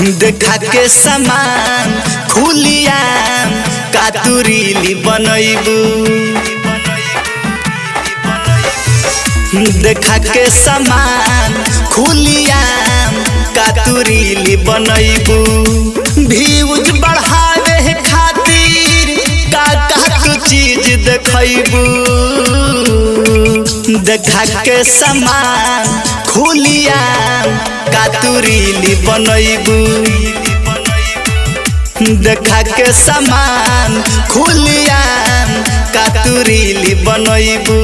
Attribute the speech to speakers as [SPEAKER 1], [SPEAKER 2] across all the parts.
[SPEAKER 1] देखा के सामान खुलिया कातुरीली बनैबू। देखा के सामान खुलिया कातुरीली बनैबू। व्यूज बढ़ावे खातिर का तू चीज देखैबू। देखा के सामान खुलिया कातुरीली बनैबू। देखा के सामान खुलिया कातुरीली बनैबू।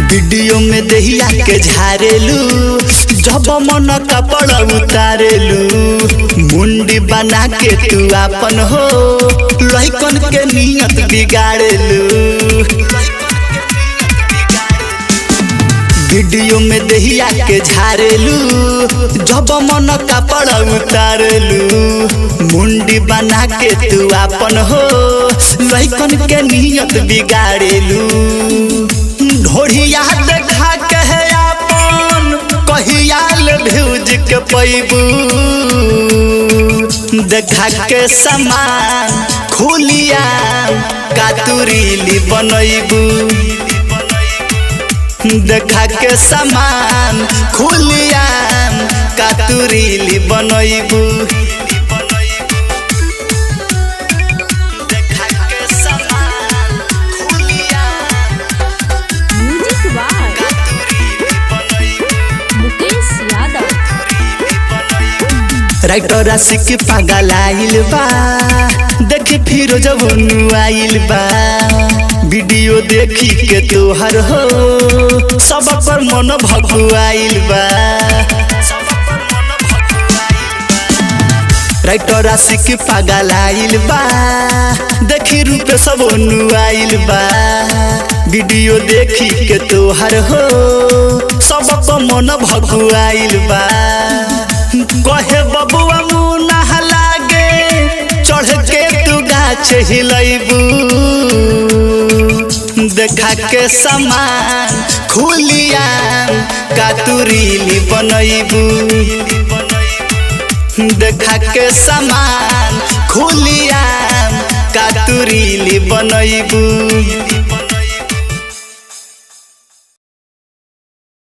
[SPEAKER 1] वीडियो में दहिया के झारेलू, जब मन कपड़ा उतारेलू। मुंडी बना के तू आपन हो लइकन के नियत बिगाड़ेलू। वीडियो में दहिया के झारेलू, जब मन कपड़ा उतारेलू। मुंडी बना के तू आपन हो लइकन के नियत बिगाड़ेलू। ढोढ़िया देखा के है आपन कहियाल भ्यूज के पैबू। देखा के सामान खुलिया कातुरीली बनैबू। देखा के सामान खुलिया कातुरीली बनैबू। राइटर आशिक पागल आइल बा, देखी फिर जब आइल बा। वीडियो देखी के तोहर हो सब पर मन भगुआइल बा। राइटर आशिक पागल आइल बा, देखी रूप सब आइल बा। वीडियो देखी के तोहर हो सब पर मन भगुआइल बा। कहे बबुआ मुँह लागे चढ़ के तू गाछ हिलैबू। देखा के सामान खुलिया कातुरीली बनैबू। देखा के सामान खुलिया कातुरीली बनैबू।